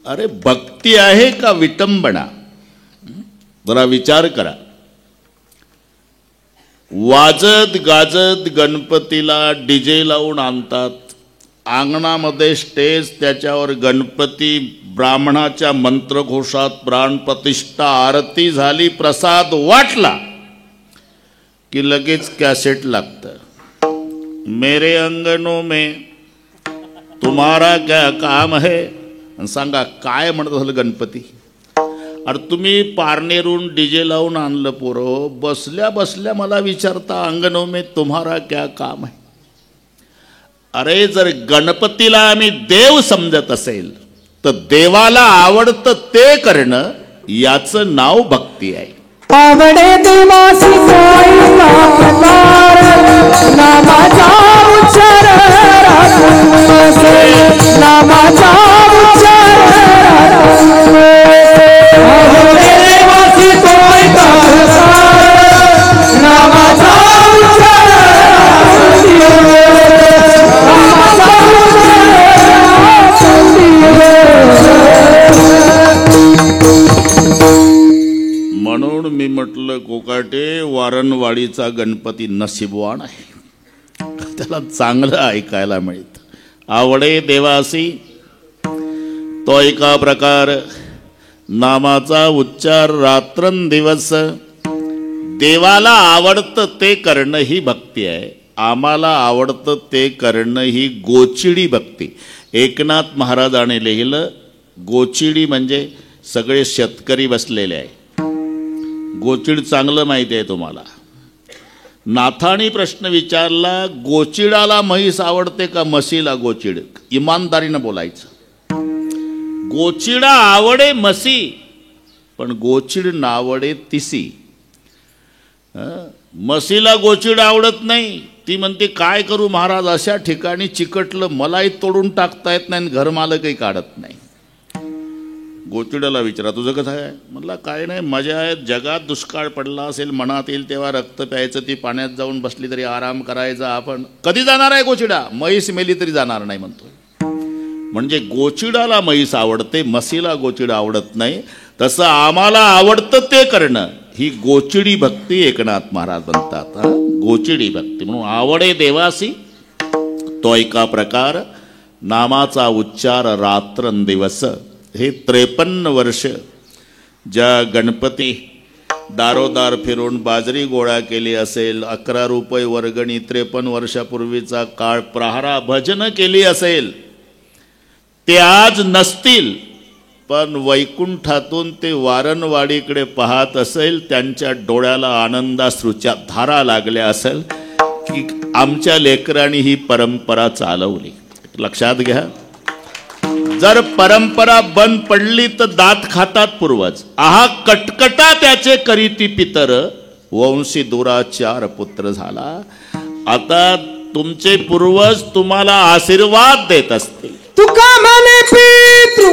अरे भक्ती आहे का विटंबना? जरा विचार करा. वाजत गाजत गणपतीला डीजे लावून आणतात, अंगणामध्ये स्टेज, त्याच्यावर गणपती, ब्राह्मणाच्या मंत्रघोषात प्राणप्रतिष्ठा, आरती झाली, प्रसाद वाटला की लगेच कॅसेट लागतं. मेरे अंगनों में तुम्हारा क्या काम है. सांगा काय म्हणत झालं गणपती? अरे तुम्ही पारनेरून डीजे लावून आणलं पोरं, बसल्या बसल्या मला विचारता अंगनों में तुम्हारा क्या काम है. अरे जर गणपतीला आम्ही देव समजत असेल तर देवाला आवडतं ते करणं याचं नाव भक्ती आहे. आवडे देवासी कोई प्रकार, नामाचा उच्चार राखून से, नामाचा उच्चार राखून. आवडे देवासी कोई प्रकार, नामाचा उच्चार राखून, नामाचा म्हणून मी म्हटलं कोकाटे, वारणवाडीचा गणपती नशीबवान आहे, त्याला चांगलं ऐकायला मिळतं. आवडे देवासी तो एका प्रकार, नामाचा उच्चार रात्रंदिवस. देवाला आवडतं ते करणं ही भक्ती आहे, आम्हाला आवडतं ते करणं ही गोचिडी भक्ती. एकनाथ महाराजांनी लिहिलं, गोचिडी म्हणजे सगळे शेतकरी बसलेले आहे. गोचिड चांगलं माहिती आहे तुम्हाला. नाथानी प्रश्न विचारला, गोचिडाला म्हैस आवडते का म्हशीला गोचिड? इमानदारीनं बोलायचं. गोचिडा आवडे म्हशी, पण गोचिड नावडे तिसी. म्हशीला गोचिड आवडत नाही. ती म्हणते काय करू महाराज, अशा ठिकाणी चिकटलं, मलाही तोडून टाकता येत नाही, घरमालकही काढत नाही. गोचिडाला विचारा तुझं कसं आहे? म्हटलं काय नाही, मजा आहे. जगात दुष्काळ पडला असेल, मनात येईल तेव्हा रक्त प्यायचं, ती पाण्यात जाऊन बसली तरी आराम करायचा. आपण कधी जाणार आहे गोचिडा? म्हैस मेली तरी जाणार नाही म्हणतोय. म्हणजे गोचिडाला म्हैस आवडते, म्हशीला गोचिड आवडत नाही. तसं आम्हाला आवडतं ते करणं ही गोचिडी भक्ती एकनाथ महाराज म्हणतात. गोचिडी भक्ती. म्हणून आवडे देवासी तो एका प्रकार, नामाचा उच्चार रात्रंदिवस. हे 53 वर्ष ज्या गणपती दारोदार फिरून बाजरी गोळा केली असेल, 11 रुपये वर्गणी 53 वर्षापूर्वीचा काळ, प्रहारा भजन केली असेल, ते आज नसतील. पण वैकुंठातून ते वारणवाडीकडे पाहत असेल, त्यांच्या डोळ्याला आनंदाश्रूच्या धारा लागल्या असेल की आमच्या लेकरांनी ही परंपरा चालवली. लक्षात घ्या, जर परंपरा बंद पडली तर दात खातात पूर्वज. आहा कटकटा त्याचे करीती पितर, वंशी दुराचार पुत्र झाला. आता तुमचे पूर्वज तुम्हाला आशीर्वाद देत असतील. तुका म्हणे पितृ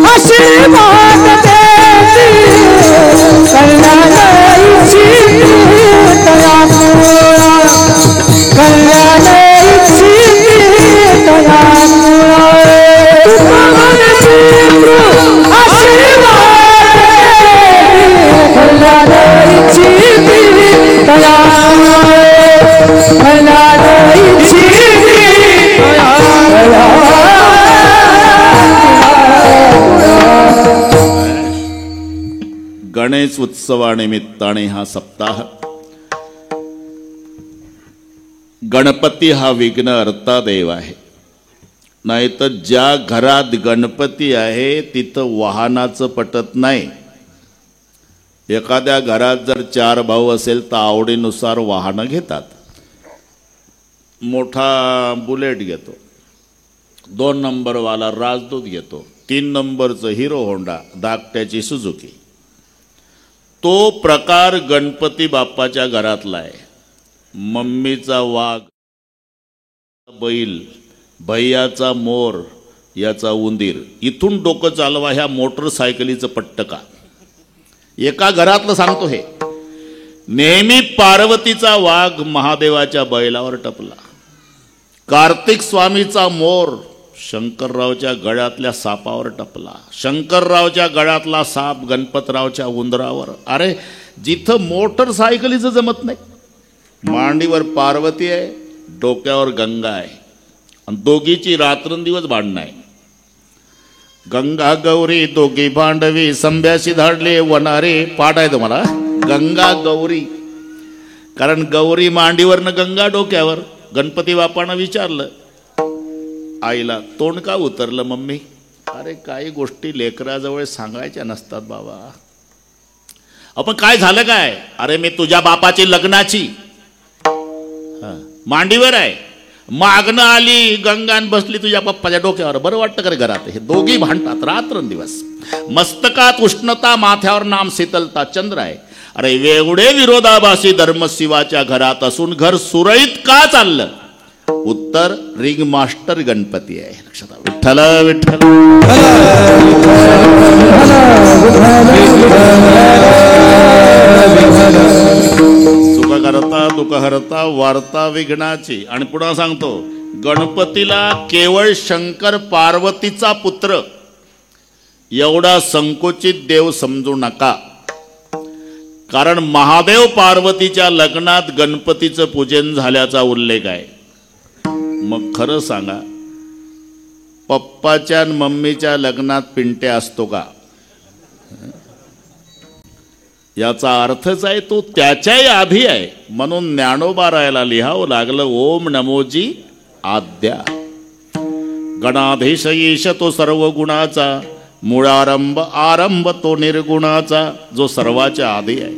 आशीर्वाद देती, कल्याणाची तया मुळा, कल्याणाची तया मुळा. तुका म्हणे पितृ आशीर्वाद देती, कल्याणाची तया मुळा, कल्याणाची तया मुळा. गणेश उत्सवानिमित्ताने हा सप्ताह. गणपती हा विघ्न अर्ता देव आहे. नाहीतर ज्या घरात गणपती आहे तिथं वाहनाचं पटत नाही. एखाद्या घरात जर 4 भाऊ असेल तर आवडीनुसार वाहनं घेतात. मोठा बुलेट घेतो, 2 नंबरवाला राजदूत घेतो, 3 नंबरचं हिरो होंडा, धाकट्याची सुझुकी. तो प्रकार गणपती बाप्पाच्या घरातला आहे. मम्मीचा वाघ, बैल, भैयाचा मोर, याचा उंदीर. इथून डोकं चालवा ह्या मोटरसायकलीचं पट्ट का. एका घरातलं सांगतो हे. नेहमी पार्वतीचा वाघ महादेवाच्या बैलावर टपला. कार्तिक स्वामीचा मोर शंकररावच्या गळ्यातल्या सापावर टपला. शंकररावच्या गळ्यातला साप गणपतरावच्या उंदरावर. अरे जिथं मोटरसायकलीचं जमत नाही, मांडीवर पार्वती आहे, डोक्यावर गंगा आहे, आणि दोघीची रात्रंदिवस भांडणं आहे. गंगा गौरी दोघी भांडवी, संभ्याशी धाडले वनारे. पाठ आहे तुम्हाला, गंगा गौरी. कारण गौरी मांडीवरनं गंगा डोक्यावर. गणपती बापानं विचारलं आईला, तोंड का उतरलं मम्मी? अरे काही गोष्टी लेकराजवळ सांगायच्या नसतात बाबा. आपण काय झालं काय? अरे मी तुझ्या बापाची लग्नाची मांडीवर आहे, मागणं आली गंगान बसली तुझ्या पप्पाच्या डोक्यावर. बरं वाटतं का रे घरात? हे दोघी भांडतात रात्रंदिवस. मस्तकात उष्णता, माथ्यावर नाम शीतलता, चंद्र आहे. अरे एवढे विरोधाभासी धर्म शिवाच्या घरात असून घर सुरळीत का चाललं? उत्तर, रिंग मास्टर गणपती आहे. लक्षात आलं? विठ्ठल विठ्ठल सुख करता दुःख हरता वार्ता विघ्नाची. आणि पुन्हा सांगतो, गणपतीला केवळ शंकर पार्वतीचा पुत्र एवढा संकुचित देव समजू नका. कारण महादेव पार्वतीच्या लग्नात गणपतीचं पूजन झाल्याचा उल्लेख आहे. मग खरं सांगा, पप्पाच्या आणि मम्मीच्या लग्नात पिंट्या असतो का? याचा अर्थच आहे तो त्याच्याही आधी आहे. म्हणून ज्ञानोबा रायाला लिहावं लागलं, ओम नमोजी आद्या. गणाधीश ईश तो सर्व गुणाचा, मूळारंभ आरंभ तो निर्गुणाचा, जो सर्वाच्या आधी आहे.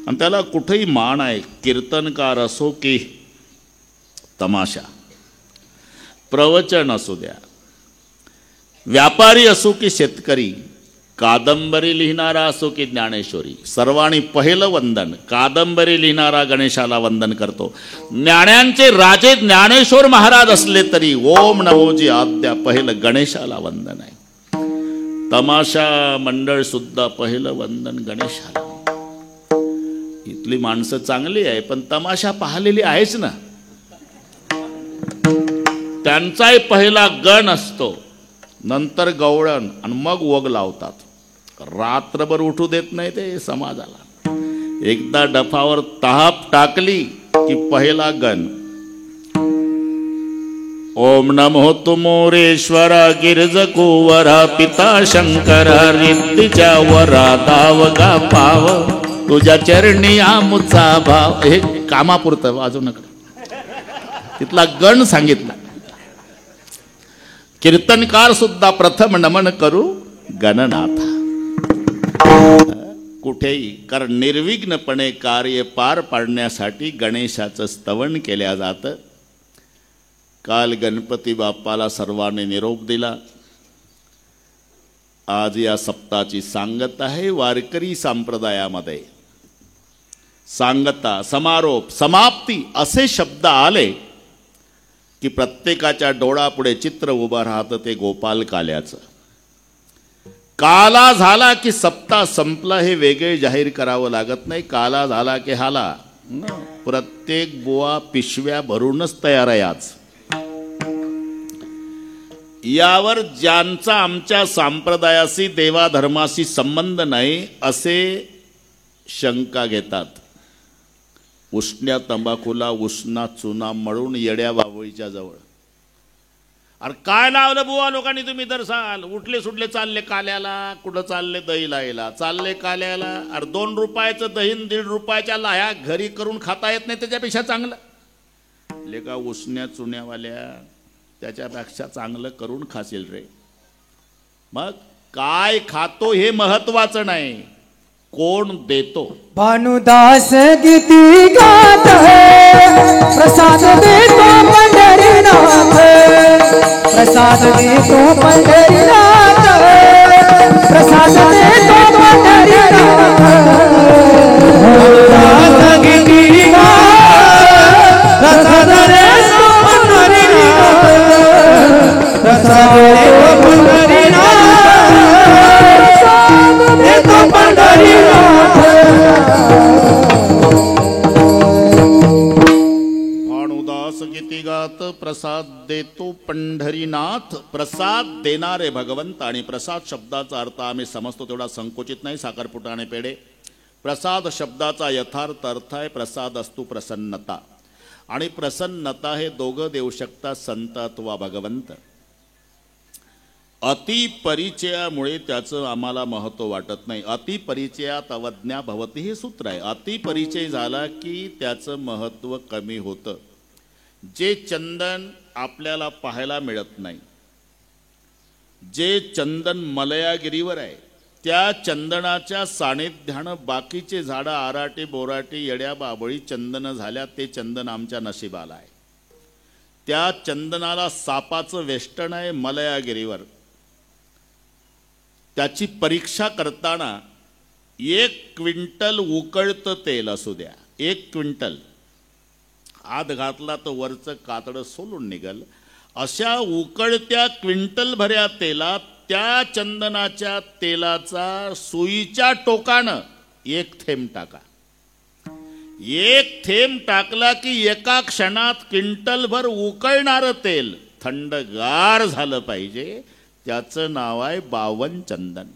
आणि त्याला कुठेही मान आहे. कीर्तनकार असो की तमाशा, प्रवचन असू द्या, व्यापारी असो की शेतकरी, कादंबरी लिहिणारा असो की ज्ञानेश्वरी, सर्वांनी पहिलं वंदन कादंबरी लिहिणारा गणेशाला वंदन करतो. ज्ञानांचे राजे ज्ञानेश्वर महाराज असले तरी ओम नमोजी आद्या पहिलं गणेशाला वंदन आहे. तमाशा मंडळ सुद्धा पहिलं वंदन गणेशाला. इथली माणसं चांगली आहे, पण तमाशा पाहिलेली आहेच ना. त्यांचाही पहिला गण असतो, नंतर गवळण, आणि मग वग लावतात. रात्रभर उठू देत नाही ते समाजाला. एकदा डफावर ताप टाकली की पहिला गण. ओम नमो तुमोरेश्वर गिरज कुवरा पिता शंकर रिद्धीच्या वरा दावगा पाव तुझ्या चरणी आमुचा भाव. हे कामापुरतं, वाजू नका. तिथला गण सांगितला. कीर्तनकार सुद्धा प्रथम नमन करू गणनाथा. कुठेही, कारण निर्विघ्नपणे कार्य पार पाडण्यासाठी गणेशाचं स्तवन केल्या जातं. काल गणपती बाप्पाला सर्वांनी निरोप दिला. आज या सप्ताहाची सांगत आहे. वारकरी संप्रदायामध्ये सांगता, समारोप, समाप्ती असे शब्द आले की प्रत्येकाच्या डोळापुढे चित्र उभं राहतं ते गोपाल काल्याचं. काला झाला की सप्ताह संपला हे वेगळे जाहीर करावं लागत नाही. काला झाला की हाला. प्रत्येक बुवा पिशव्या भरूनच तयार आहे आज. यावर ज्यांचा आमच्या संप्रदायाशी देवाधर्माशी संबंध नाही असे शंका घेतात. उष्ण्या तंबाखूला उष्णा चुना मळून येड्या बाबळीच्या जवळ. अरे काय लावलं बुवा लोकांनी तुम्ही दरसाल? उठले सुटले चालले काल्याला, कुठं चालले दही लायला, चालले काल्याला. अरे 2 रुपयाचं दही 1.5 रुपयाच्या लाह्या घरी करून खाता येत नाही त्याच्यापेक्षा चांगलं. लेका उष्ण्या चुन्यावाल्या, त्याच्यापेक्षा चांगलं करून खाशील रे. मग काय खातो हे महत्वाचं नाही, कोण देतो. भानुदास गीती गात प्रसाद देतो पंढरीनाथ, प्रसाद देतो पंढरीनाथ, प्रसाद देतो पंढरीनाथ. भानुदास गीती गात प्रसाद देतो पंढरीनाथ, प्रसाद देतो पंढरीनाथ, देतो पंढरीनाथ. भानुदास गीती गात प्रसाद देतो पंढरी पंढरीनाथ प्रसाद देणारे भगवंत. आणि प्रसाद शब्दाचा अर्थ आम्ही समजतो तेवढा संकोचित नाही. साखरपुडा आणि पेढे. प्रसाद शब्दाचा यथार्थ अर्थ आहे प्रसाद असतो प्रसन्नता. आणि प्रसन्नता हे दोघं देऊ शकतात, संत अथवा भगवंत. अतिपरिचयामुळे त्याचं आम्हाला महत्त्व वाटत नाही. अतिपरिचयात अवज्ञा भवती हे सूत्र आहे. अतिपरिचय झाला की त्याचं महत्त्व कमी होतं. जे चंदन आपल्याला पाहायला मिळत नाही, जे चंदन मलयागिरीवर आहे, त्या चंदनाच्या सानिध्यानं बाकीचे झाडं आराटे बोराटे येड्या बाबळी चंदन झाल्या, ते चंदन आमच्या नशिबाला आहे. त्या चंदनाला सापाचं वेष्टन आहे मलयागिरीवर. त्याची परीक्षा करताना 1 क्विंटल उकळतं तेल असू द्या, 1 क्विंटल आत घातला तर वरचं कातडं सोलून निघल. अशा उकळत्या क्विंटल भऱ्या तेलात त्या चंदनाच्या तेलाचा सुईच्या टोकानं 1 थेंब टाका. 1 थेंब टाकला की एका क्षणात क्विंटलभर उकळणारं तेल थंडगार झालं पाहिजे. त्याचं नाव आहे 52 चंदन.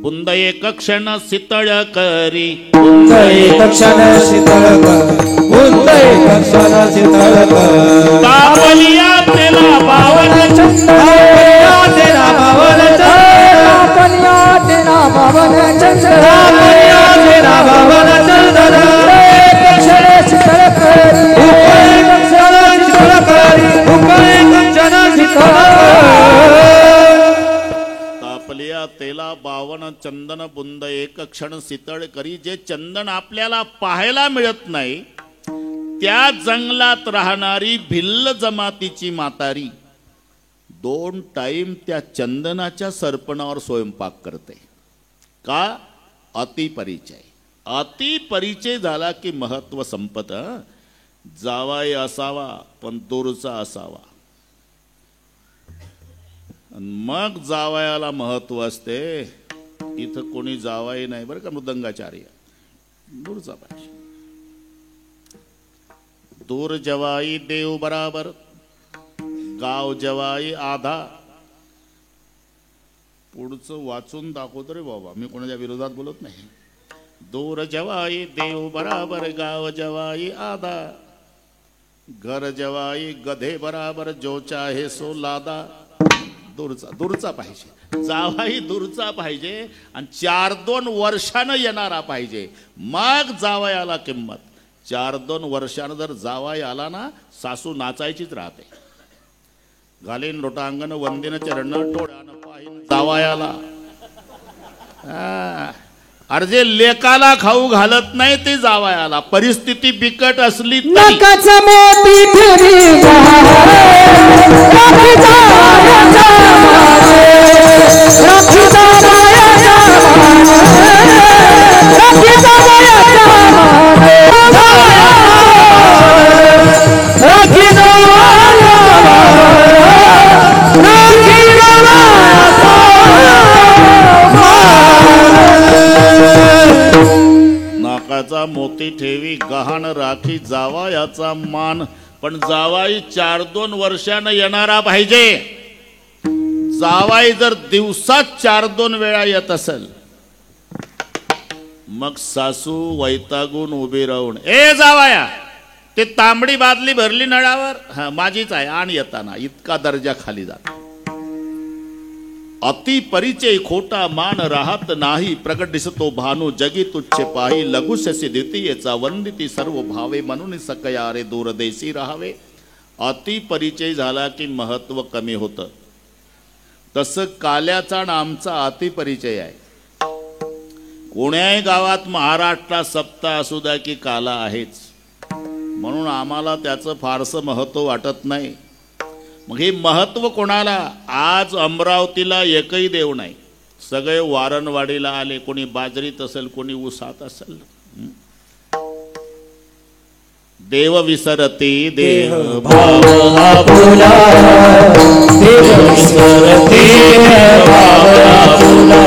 बुंद एक क्षण शीतळ करी, बुंद एक क्षण शीतळ कर, बुंद एक क्षण शीतळ कर. तापलिया तेला 52 चंदन, तापलिया तेला 52 चंदन, तापलिया तेला 52 चंदन, तापलिया तेला 52 चंदन. एक क्षण शीतळ कर, एक क्षण शीतळ कर, एक क्षण शीतळ कर. तापलिया तेला 52 चंदन बुंद एक क्षण शीतळ करी. जे चंदन आपल्याला पाहायला मिळत नाही, त्या जंगलात राहणारी भिल्ल जमातीची म्हातारी 2 टाइम त्या चंदनाच्या सरपणावर स्वयंपाक करते. का? अतिपरिचय. अतिपरिचय झाला की महत्व संपत. जावाई असावा पण दूरचा असावा, मग जावयाला महत्व असते. इथं कोणी जावाई नाही बरं का, मृदंगाचार्य, दूरचा पाहिजे. दूर जवाई देव बराबर, गाव जवाई आधा. पुढचं वाचून दाखवतो रे बाबा, मी कोणाच्या विरोधात बोलत नाही. दूर जवाई देव बराबर, गाव जवाई आधा. घर जवाई गधे बराबर, जो चाहे सो लादा. दूरचा पाहिजे, जावाई दूरचा पाहिजे. आणि 4-2 वर्षानं येणारा पाहिजे, मग जावयाला किंमत. 4-2 वर्षानं जर जावाई आला ना, सासू नाचायचीच राहते. घालीन लोटांगण वंदिन चरण, टोळ्यानं पाहिन जावयाला. अर्जे लेकाला खाऊ घालत नाही ते जावयाला. परिस्थिती बिकट असली नकाच मोती ठेवी नाकाचा मोती ठेवी गहाण राखी जावायाचा मान. पण जावाई 4-2 वर्षानं येणारा पाहिजे. जावाई जर दिवसात 4-2 वेळा येत असेल, मग सासू वैतागून उभी राहून, ए जावाया, ते तांबडी बादली भरली नळावर, हा माझीच आहे, आण येताना. इतका दर्जा खाली जातो. अति परिचय खोटा मान राहत नाही, प्रगट दिसतो भानू जगी तुच्छे पाही. लघुशसी द्वितीयेचा वंदिती सर्व भावे, म्हणून सकया रे दूरदेशी राहावे. अति परिचय झाला की महत्व कमी होतं. तसं काल्याचा आणि आमचा अति परिचय आहे. कोण्याही गावात महाराष्ट्रात सप्ताह असू द्या की काला आहेच, म्हणून आम्हाला त्याचं फारसं महत्व वाटत नाही. मग हे महत्व कोणाला? आज अमरावतीला एकही देव नाही, सगळे वारणवाडीला आले. कोणी बाजरीत असेल, कोणी ऊसात असेल. देव विसरती देह भाव आपुला, देव विसरती भाव आपुला,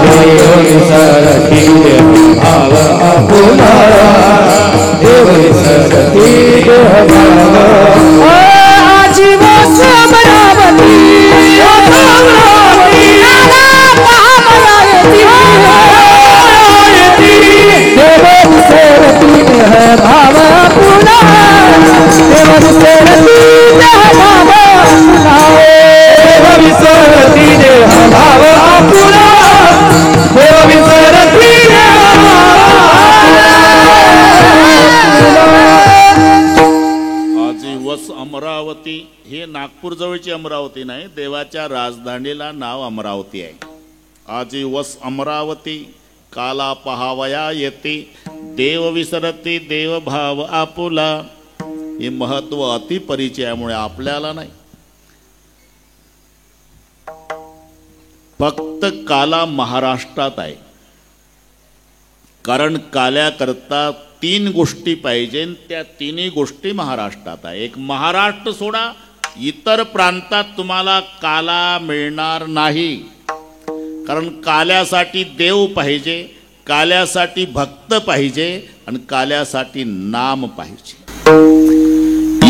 देव विसरती भाव आपुला, देव विसरती भाव. आजीव समर अमरावती नाही, देवाच्या राजधानीला नाव अमरावती आहे. आजी वस अमरावती, काला पहावया येते, देव विसरती देव भाव आपुला. हे महत्व अति परिचयामुळे आपल्याला नाही. फक्त काला महाराष्ट्रात आहे, कारण काल्याकरता 3 गोष्टी पाहिजे, त्या 3ही गोष्टी महाराष्ट्रात आहे. एक, महाराष्ट्र सोडा, इतर प्रांतात तुम्हाला काला मिळणार नाही. कारण काल्यासाठी देव पाहिजे, काल्यासाठी भक्त पाहिजे आणि काल्यासाठी नाम पाहिजे.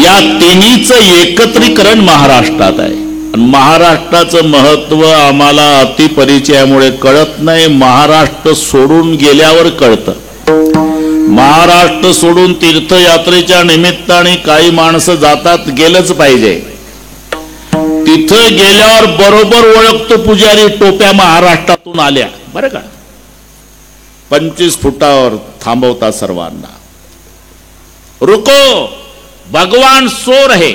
या तिन्हीचं एकत्रीकरण महाराष्ट्रात आहे. आणि महाराष्ट्राचं महत्व आम्हाला अतिपरिचयामुळे कळत नाही, महाराष्ट्र सोडून गेल्यावर कळतं. महाराष्ट्र सोडून तीर्थयात्रेच्या निमित्ताने काही माणसं जातात, गेलंच पाहिजे. तिथं गेल्यावर बरोबर ओळखतो पुजारी, टोप्या महाराष्ट्रातून आल्या बरं का. 25 फुटावर थांबवता सर्वांना. रुको, भगवान सो रहे.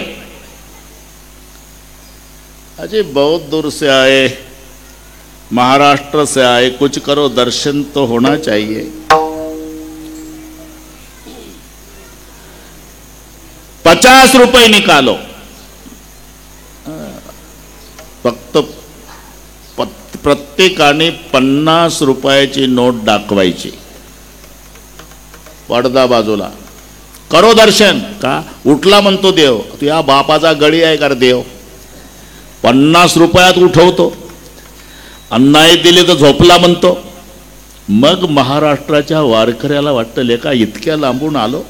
अजय बहुत दूर से आए, महाराष्ट्र से आए, कुछ करो, दर्शन तो होना चाहिए. ₹50 निकालो. फक्त प्रत्येकाने ₹50 नोट दाखवायची. पडदा बाजूला. करो दर्शन. का उठला म्हणतो देव? तुझ्या बापाचा गडी आहे का देव? ₹50 उठवतो. नाही दिले तर झोपला म्हणतो. मग महाराष्ट्राच्या वारकऱ्याला वाटतं, लेका इतक्या लांबून आलो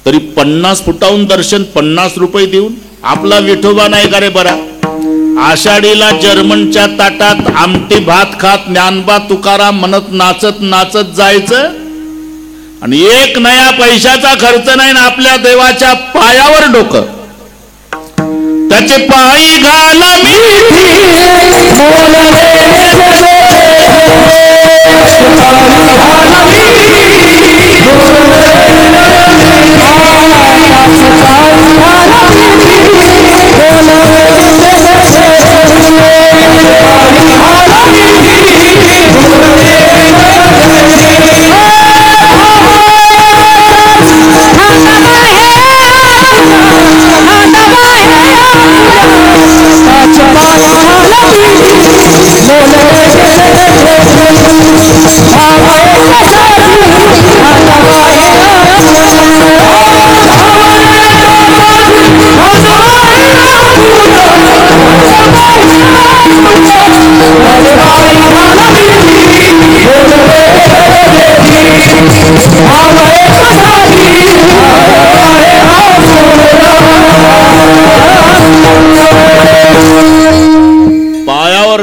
तरी 50 फुटाहून दर्शन, ₹50 देऊन. आपला विठोबा नाही का रे बरा? आषाढीला जर्मनच्या ताटात आमटी भात खात ज्ञानबा तुकाराम म्हणत नाचत नाचत जायचं आणि 1 नया पैशाचा खर्च नाही ना आपल्या देवाच्या पायावर डोकं. त्याचे पायी घाल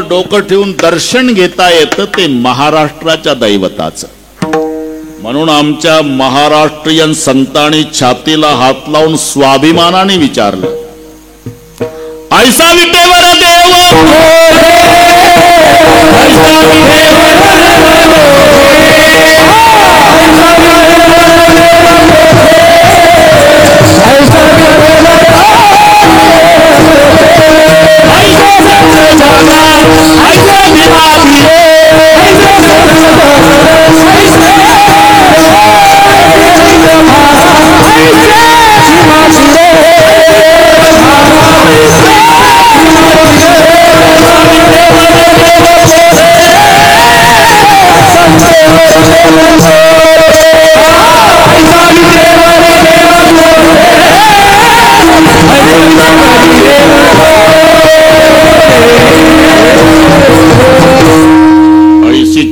डोकं ठेवून दर्शन घेता येतं ते महाराष्ट्राच्या दैवताचं. म्हणून आमच्या महाराष्ट्रीयन संतांनी छातीला हात लावून स्वाभिमानाने विचारलं, ऐसा विटेवर देव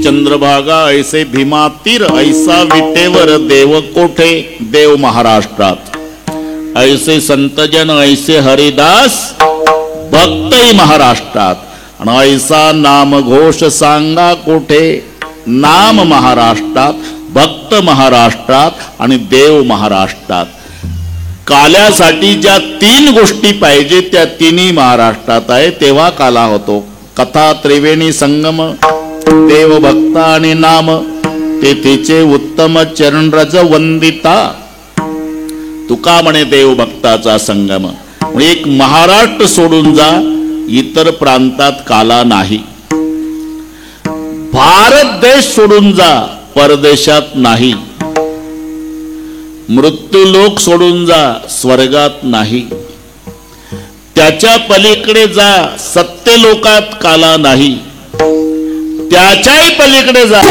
चंद्रभागा ऐसे भीमा तीर ऐसा विटेवर देव कोठे. देव महाराष्ट्रात. ऐसे संतजन ऐसे हरिदास भक्तही महाराष्ट्रात. आणि ऐसा नाम घोष सांगा कोठे. नाम महाराष्ट्रात, भक्त महाराष्ट्रात आणि देव महाराष्ट्रात. काल्यासाठी ज्या 3 गोष्टी पाहिजे त्या 3ही महाराष्ट्रात आहे. तेव्हा काला होतो. कथा त्रिवेणी संगम, देव भक्त आणि नाम, तेथेचे उत्तम चरणरज वंदिता. तुका म्हणे देव भक्ताचा संगम. एक महाराष्ट्र सोडून जा, इतर प्रांतात काला नाही. भारत देश सोडून जा, परदेशात नाही. मृत्यूलोक सोडून जा, स्वर्गात नाही. त्याच्या पलीकडे जा, सत्यलोकात काला नाही. त्याच्याही पलीकडे जा.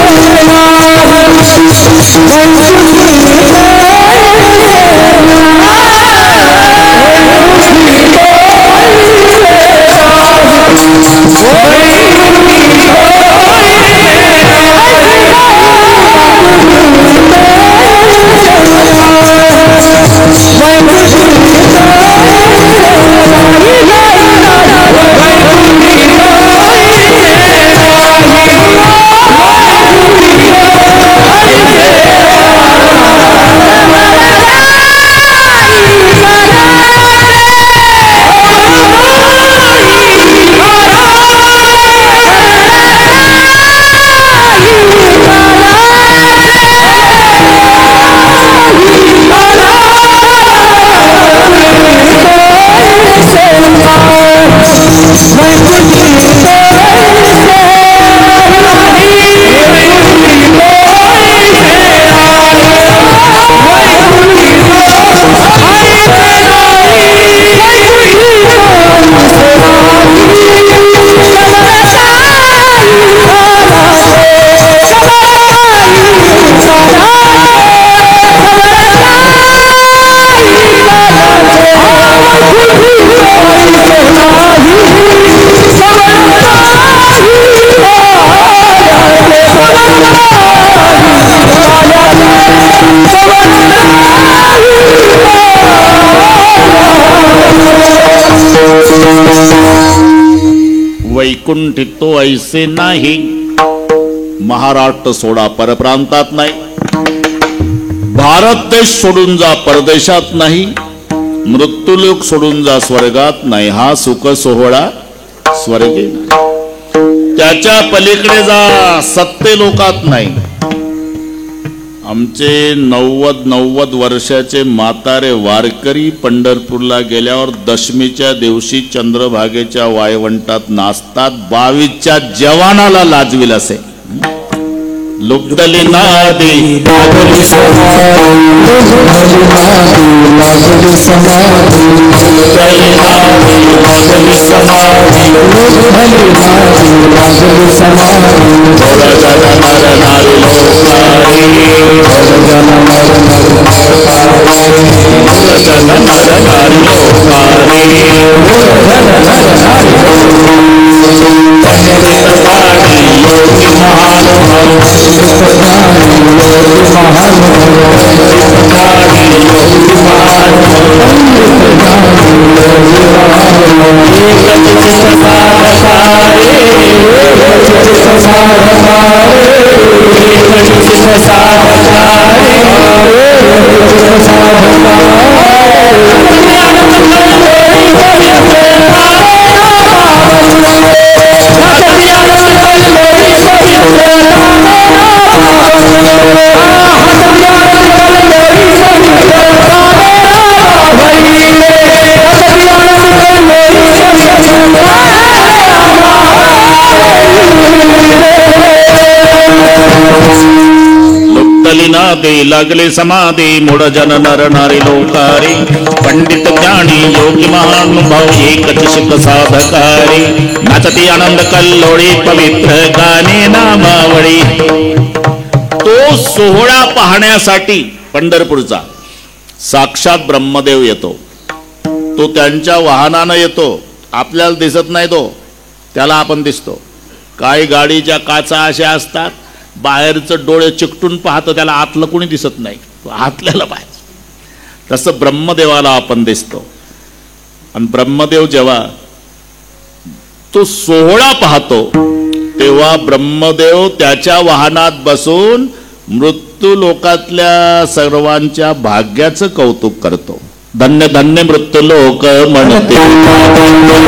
वैकुंठ तो ऐसे नाही. महाराष्ट्र सोडा, परप्रांतात नाही. भारत देश सोडून जा, परदेशात नाही. मृत्यूलोक सोडून जा, स्वर्गात नाही. हा सुख सोहळा स्वर्गी नाही. त्याच्या पलीकडे जा, सत्य लोकात नाही. आमचे 90 वर्षाचे म्हातारे वारकरी पंढरपूरला गेल्यावर दशमीच्या दिवशी चंद्रभागेच्या वाळवंटात नाचतात. 22च्या जवानाला लाजविल असे. लुब्धली नादी लागली दे लागले समाधी मूढ जन नर नारी लोकारी पंडित ज्ञानी योगी महानुभाव एकच शिक साधकारी नाचती आनंद कल्लोळी पवित्र गाणे नामावळी। तो सोहळा पाहण्यासाठी पंढरपूरचा साक्षात ब्रह्मदेव येतो। तो त्यांच्या वाहनानं येतो, आपल्याला दिसत नाही, तो त्याला आपण दिसतो। काही गाडीच्या काचा अशा असतात, बाहेरचं डोळे चिकटून पाहतो, त्याला आतलं कोणी दिसत नाही, आतल्याला पाहायचं। तसं ब्रह्मदेवाला आपण दिसतो। आणि ब्रह्मदेव जेव्हा तो सोहळा पाहतो तेव्हा ब्रह्मदेव त्याच्या वाहनात बसून मृत्यू लोकातल्या सर्वांच्या भाग्याचं कौतुक करतो। धन्य धन्य मृत्यू लोक म्हणते, धन्य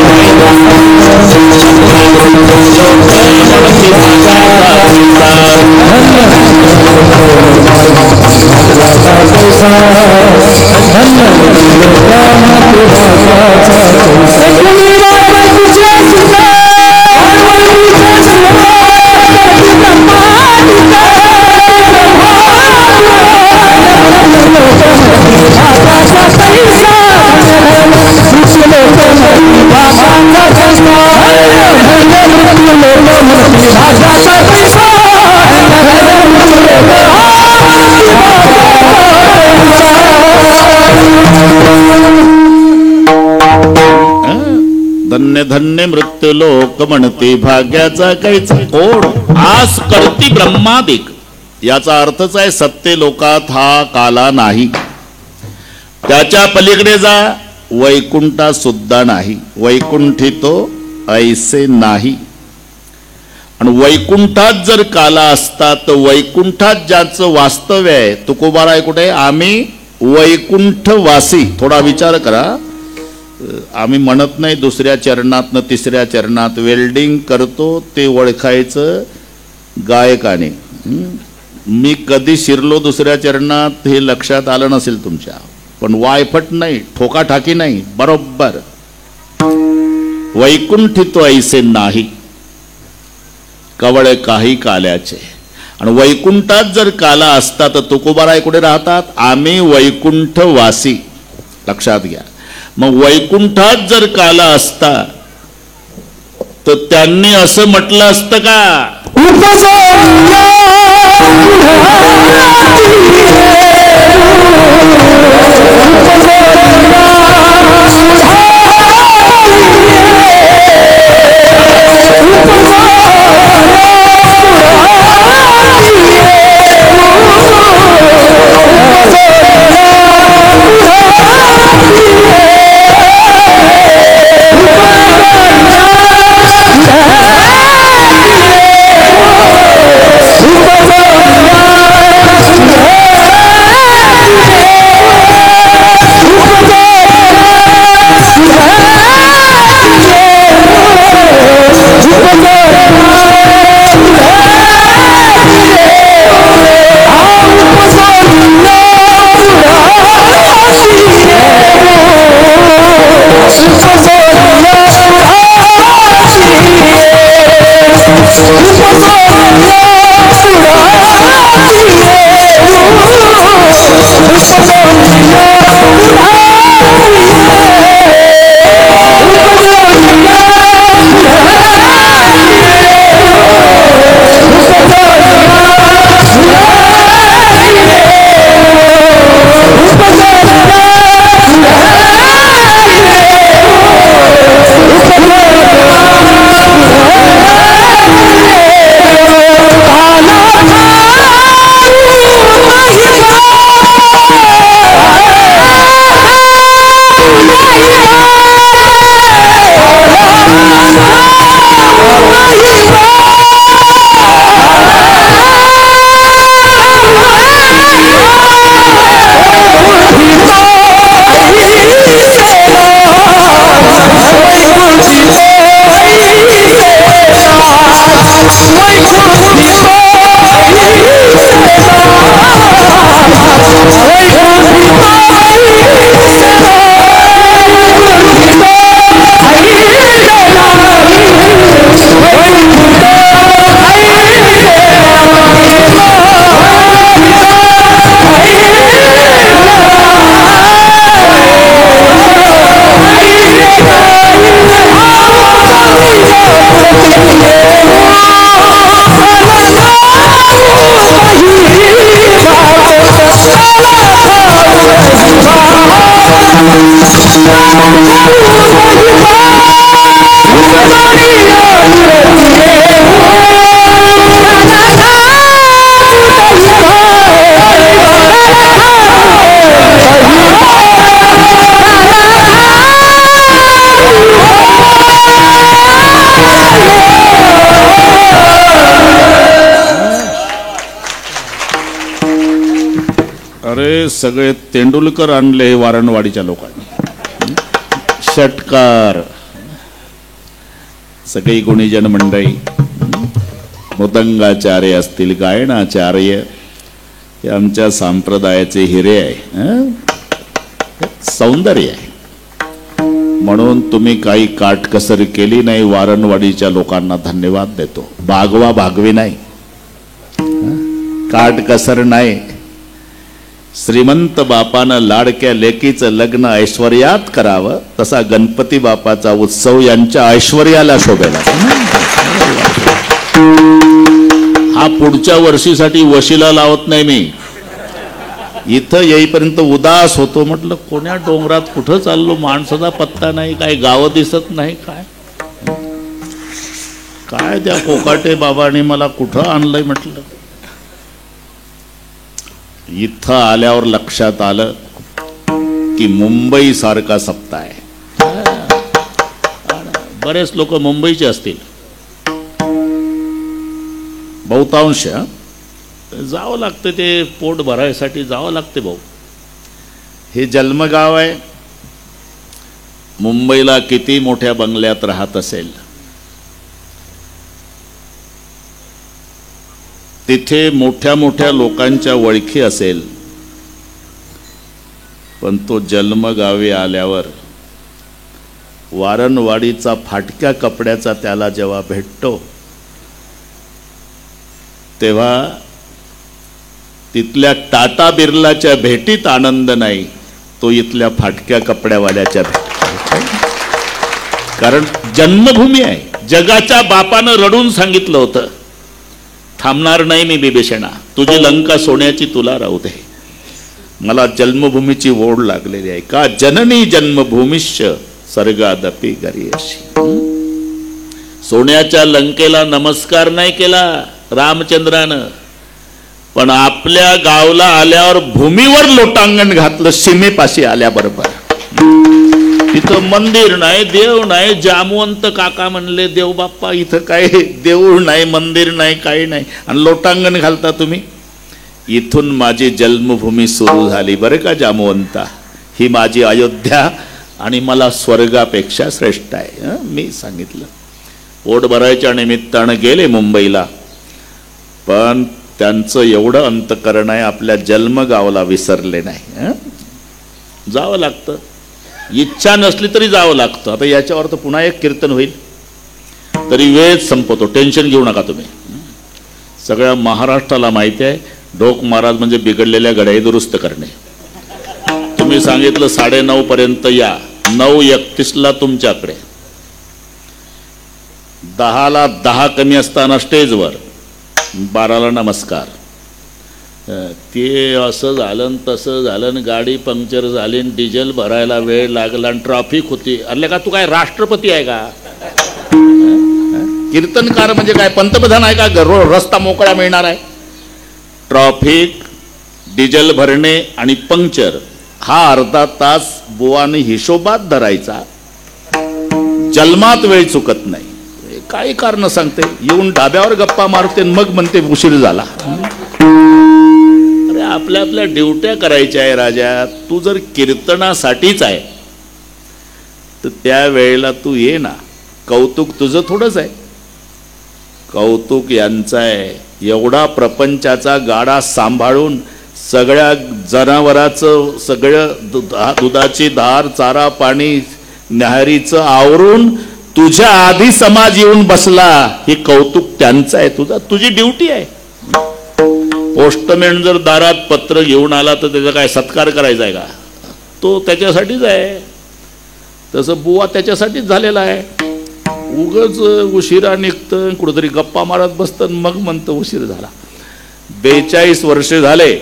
धन्य धन्य मृत्यू लोक म्हणते भाग्याचा काहीच कोड आस करती ब्रह्मादिक. याचा अर्थच आहे सत्य लोकात हा काला नाही. त्याच्या पलीकडे जा वैकुंठा सुद्धा नाही. वैकुंठी तो ऐसे नाही. आणि वैकुंठात जर काला असता तर वैकुंठात ज्याचं वास्तव्य आहे तुकोबाराय कुठे आम्ही वैकुंठवासी. थोडा विचार करा. आम्ही म्हणत नाही दुसऱ्या चरणातनं तिसऱ्या चरणात वेल्डिंग करतो ते ओळखायचं गायकाने. मी कधी शिरलो दुसऱ्या चरणात हे लक्षात आलं नसेल तुमच्या. पण वायफट नाही ठोकाठाकी नाही बरोबर. वैकुंठी तो ऐसे नाही कवळ काही काल्याचे. आणि वैकुंठात जर काला असता तर तुकोबाराय कुठे राहतात आम्ही वैकुंठवासी. लक्षात घ्या. मग वैकुंठात जर काला असता तर त्यांनी असं म्हटलं असतं का अरे सगळे तेंडुलकर आणले वारणवाडीच्या लोकांनी. षटकार सगळी गुणीजन मंडळी मृदंगाचार्य असतील गायनाचार्य हे आमच्या संप्रदायाचे हिरे आहे. सौंदर्य आहे. म्हणून तुम्ही काही काटकसर केली नाही. वारणवाडीच्या लोकांना धन्यवाद देतो. भागवा भागवी नाही, काटकसर नाही. श्रीमंत बापानं लाडक्या लेकीचं लग्न ऐश्वर्यात करावं, तसा गणपती बापाचा उत्सव यांच्या ऐश्वर्याला शोभेला. हा पुढच्या वर्षीसाठी वशिला लावत नाही मी. इथं येईपर्यंत उदास होतो. म्हटलं कोण्या डोंगरात कुठं चाललो, माणसाचा पत्ता नाही, काय गावं दिसत नाही. काय काय त्या कोकाटे बाबांनी मला कुठं आणलंय म्हटलं. इथं आल्यावर लक्षात आलं की मुंबई सारखा सप्ताह आहे. बरेच लोक मुंबईचे असतील, बहुतांश. जावं लागतं, ते पोट भरायसाठी जावं लागते भाऊ. हे जन्मगाव आहे. मुंबईला किती मोठ्या बंगल्यात राहत असेल, तिथे मोठ्या मोठ्या लोकांच्या ओळखी असेल, पण तो जन्मगावी आल्यावर वारणवाडीचा फाटक्या कपड्याचा त्याला जेव्हा भेटतो, तेव्हा तिथल्या टाटा बिर्लाच्या भेटीत आनंद नाही, तो इथल्या फाटक्या कपड्यावाल्याच्या भेटीत. कारण जन्मभूमी आहे. जगाच्या बापानं रडून सांगितलं होतं, थांबणार नाही मी बिभीषणा, तुझी लंका सोन्याची तुला राहू दे, मला जन्मभूमीची ओढ लागलेली आहे. का जननी जन्मभूमिश्च सर्गादपि गरीयसी. सोन्याच्या लंकेला नमस्कार नाही केला रामचंद्रानं, पण आपल्या गावला आल्यावर भूमीवर लोटांगण घातलं. सीमेपाशी आल्याबरोबर तिथं मंदिर नाही, देव नाही. जामवंत काका म्हणले, देव बाप्पा इथं काय देऊळ नाही, मंदिर नाही, काही नाही, आणि लोटांगण घालता तुम्ही. इथून माझी जन्मभूमी सुरू झाली बरं का जामवंता. ही माझी अयोध्या आणि मला स्वर्गापेक्षा श्रेष्ठ आहे. मी सांगितलं. पोट भरायच्या निमित्तानं गेले मुंबईला, पण त्यांचं एवढं अंतकरण आहे, आपल्या जन्मगावाला विसरले नाही. जावं लागतं, इच्छा नसली तरी जावं लागतं. आता याच्यावर तर पुन्हा एक कीर्तन होईल, तरी वेळ संपवतो, टेन्शन घेऊ नका तुम्ही. सगळ्या महाराष्ट्राला माहिती आहे, ढोक महाराज म्हणजे बिघडलेल्या घड्याळी दुरुस्त करणे. तुम्ही सांगितलं 9:30 पर्यंत या, 9:31 तुमच्याकडे, 10ला 10 कमी असताना स्टेजवर, 12ला नमस्कार. ते असं झालं तसं झालं, गाडी पंक्चर झाली, डिझेल भरायला वेळ लागला, आणि ट्रॅफिक होती. अरे का तू काय राष्ट्रपती आहे का? कीर्तनकार म्हणजे काय पंतप्रधान आहे का? रस्ता मोकळा मिळणार आहे? ट्रॅफिक, डिझेल भरणे आणि पंक्चर, हा अर्धा तास बुवाने हिशोबात धरायचा. जन्मात वेळ चुकत नाही. काही कारण सांगते, येऊन ढाब्यावर गप्पा मारते, मग म्हणते उशीर झाला. अरे आपल्या आपल्या ड्युट्या करायच्या आहे राजा. तू जर कीर्तनासाठीच आहे तर त्या वेळेला तू ये ना. कौतुक तुझं थोडंच आहे, कौतुक यांचं आहे. एवढा प्रपंचाचा गाडा सांभाळून, सगळ्या जनावराचं सगळं दुधाची धार, चारा पाणी, न्याहारीचं आवरून तुझ्या आधी समाज येऊन बसला, हे कौतुक त्यांचं आहे. तुझी ड्युटी आहे. पोस्टमॅन जर दारात पत्र घेऊन आला तर त्याचा काय सत्कार करायचा आहे का? तो त्याच्यासाठीच आहे. तसं बुवा त्याच्यासाठीच झालेला आहे. उगच उशिरा निघतं, कुठेतरी गप्पा मारत बसतं, मग म्हणतं उशीर झाला. 42 वर्ष झाले,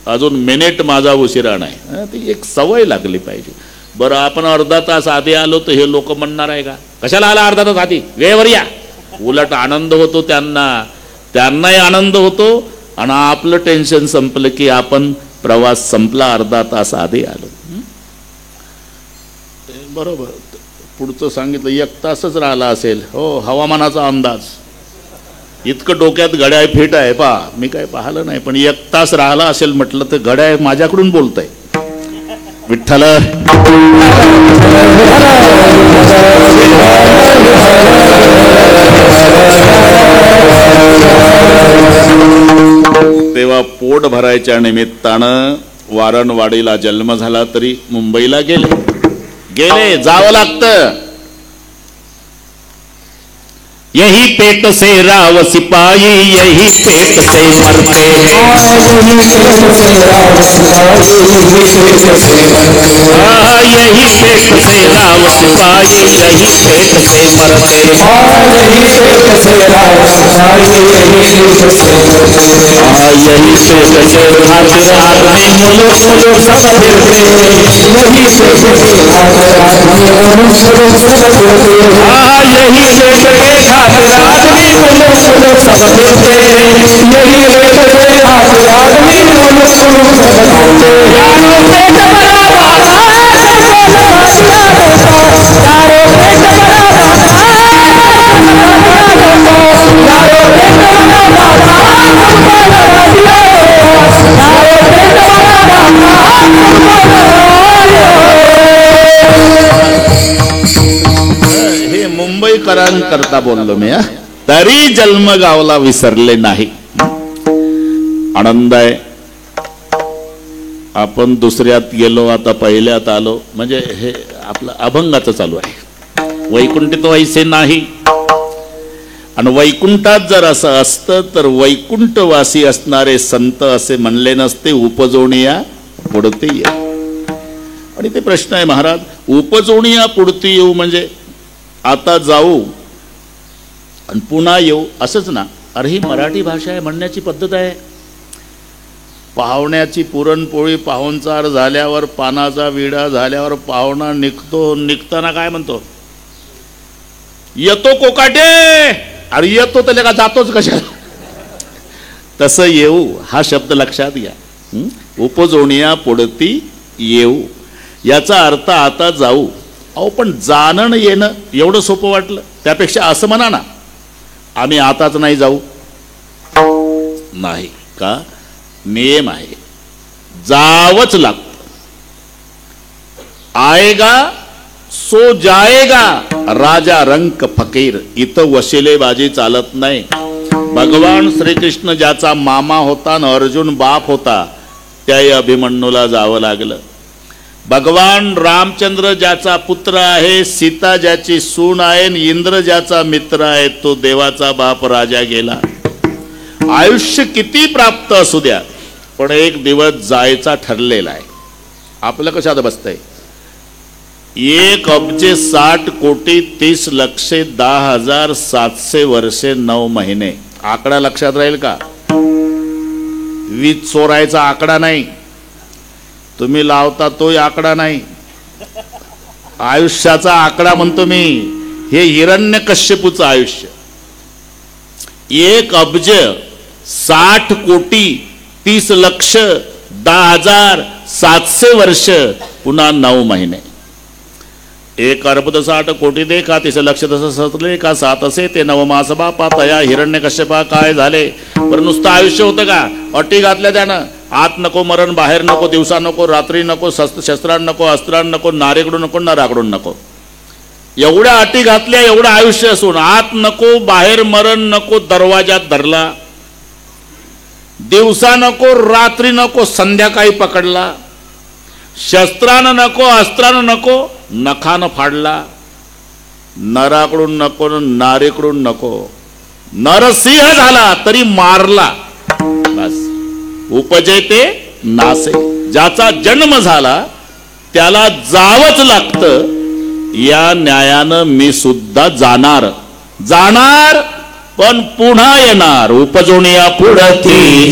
अजून मिनिट माझा उशिरा नाही. ती एक सवय लागली पाहिजे. बरं, आपण अर्धा तास आधी आलो तर हे लोक म्हणणार आहे का, कशाला आला अर्धा तास आधी, वेळेवर या. उलट आनंद होतो त्यांनाही आनंद होतो, आणि आपलं टेन्शन संपलं की आपण प्रवास संपला, अर्धा तास आधी आलो. बरोबर. पुढचं सांगितलं 1 तासच राहिला असेल. हो, हवामानाचा अंदाज इतकं डोक्यात घड्याळ फिट आहे. मी काय पाहिलं नाही, पण 1 तास राहिला असेल म्हटलं तर घड्याळ माझ्याकडून बोलतंय. विठ्ठल तेव्हा पोट भरायच्या निमित्तानं वारणवाडीला जन्म झाला तरी मुंबईला गेले. गेले, जावं लागतं. यही पेट से राव सिपाही, यही पेट से मरते हैं. यही पेट से राव सिपाही, यही पेट से मरते हैं. यही पेट से राव सिपाही, यही पेट से मरते हैं. यही पेट से राव सिपाही, यही पेट से मरते हैं. यही पेट से खातिर आदमी मुल्क मुल्क सब फिरते हैं. यही पेट से खातिर आदमी मुल्क मुल्क सब फिरते हैं. यही पेट के खातिर आदमी मुल्क मुल्क सब फिरते हैं. यही पेट के खातिर आदमी मुल्क मुल्क सब फिरते हैं. यारो पेट बड़ा बाबा हे मुंबईकरांकरता बोललो मी. तरी जन्मगावला विसरले नाही. आनंद आहे. आपण दुसऱ्यात गेलो, आता पहिल्यात आलो, म्हणजे हे आपलं अभंगाचं चालू आहे. वैकुंठित व्हायचे नाही. आणि वैकुंठात जर असं असतं तर वैकुंठवासी असणारे संत असे म्हणले नसते, उपजोनिया पुढते ये. आणि ते प्रश्न आहे महाराज, उपजोनिया पुढती येऊ म्हणजे आता जाऊ आणि पुन्हा येऊ असंच ना. अरे ही मराठी भाषा आहे, म्हणण्याची पद्धत आहे. पाहुण्याची पुरणपोळी पाहुणचार झाल्यावर, पानाचा विडा झाल्यावर पाहुणा निघतो. निघताना काय म्हणतो? येतो कोकाटे. अरे येतो तर का जातोच कशा? तसं येऊ हा शब्द लक्षात घ्या. उपजोनिया पुढती येऊ याचा अर्थ आता जाऊ. अहो पण जाणं येणं एवढं सोपं वाटलं? त्यापेक्षा असं म्हणा ना, आम्ही आताच नाही जाऊ. नाही का? नियम आहे, जावंच लागतं. आएगा सो जाएगा, राजा रंक फकीर. इथं वशिलेबाजी चालत नाही. भगवान श्रीकृष्ण ज्याचा मामा होता आणि अर्जुन बाप होता, त्याही अभिमन्यूला जावं लागलं. भगवान रामचंद्र ज्याचा पुत्र आहे, सीता ज्याची सून आहे, इंद्र ज्याचा मित्र आहे, तो देवाचा बाप राजा गेला. आयुष्य किती प्राप्त असू द्या, पण एक दिवस जायचा ठरलेला आहे. आपलं कशात बसतंय? 1,60,30,10,700 वर्षे 9 महिने. आकडा लक्षात राहील का? वीज चोरायचा आकडा नाही, तुम्ही लावता तोही आकडा नाही. आयुष्याचा आकडा म्हणतो मी. हे हिरण्यकश्यपूचं आयुष्य 1,60,30,10,700 वर्ष पुन्हा 9 महिने. 1,60,60,000,000 देखा 30,00,000 तसं सतले का 7 असे ते 9 मास बापा तया हिरण्यकश्यपा काय झाले. बरं नुसतं आयुष्य होतं का? अटी घातल्या त्यानं. आत नको, मरण बाहेर नको, दिवसा नको, रात्री नको, शस्त्रांना नको, अस्त्रांना नको, नारेकडून नको, नराकडून नको. एवढ्या अटी घातल्या. एवढं आयुष्य असून आत नको, बाहेर मरण नको, दरवाजात धरला. दिवसा नको, रात्री नको, संध्याकाळी पकडला. शस्त्रानं नको, अस्त्रानं नको, नखानं फाडला. नराकडून नको, नारेकडून नको. नरसिंह झाला तरी मारला. बस उपजयते नासे. ज्याचा जन्म झाला त्याला जावंच लागतं. या न्यायानं मी सुद्धा जाणार पण पुन्हा येणार. उपजोनिया पुढती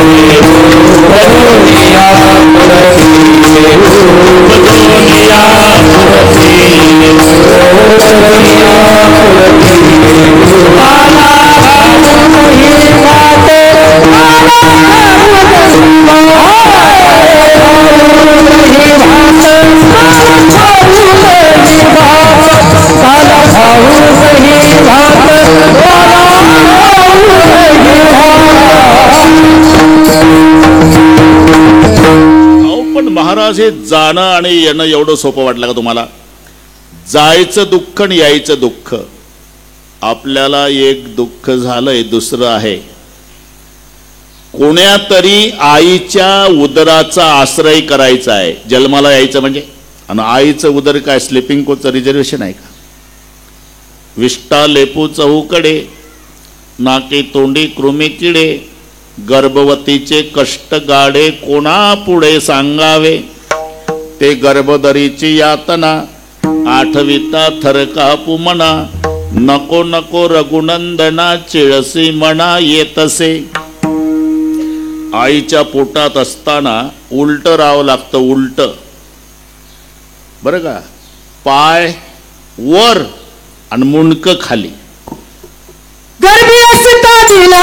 पण महाराज, हे जाणं आणि येणं एवढं सोपं वाटलं का तुम्हाला? जायचं दुःख आणि यायचं दुःख. आपल्याला एक दुःख झालंय, दुसरं आहे कोण्या तरी आईच्या उदराचा आश्रय करायचा आहे. जन्माला यायचं म्हणजे आणि आईचं उदर काय स्लिपिंग कोचचं रिझर्वेशन आहे का? विष्टा लेपू चहूकडे, नाके तोंडी कृमी किडे, गर्भवतीचे कष्ट गाडे कोणा पुढे सांगावे, ते गर्भदरीची यातना आठविता थर कापू म्हणा, नको नको रघुनंदना चिळसी म्हणा येतसे. आईच्या पोटात असताना उलट राहावं लागतं, उलट बरं का, पाय वर आणि मुंडकं खाली. गर्भी असता तिला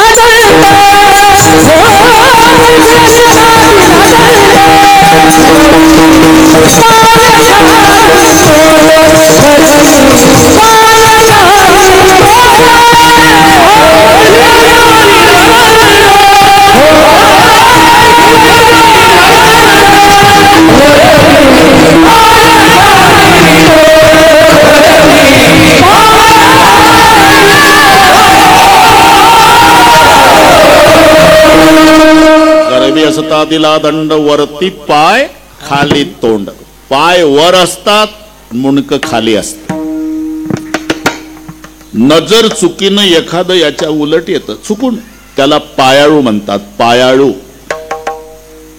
असता तिला दंड, वरती पाय खाली तोंड. पाय वर असतात, मुंडकं खाली असतात. नजर चुकीनं एखादं याच्या उलट येतं चुकून, त्याला पायाळू म्हणतात, पायाळू.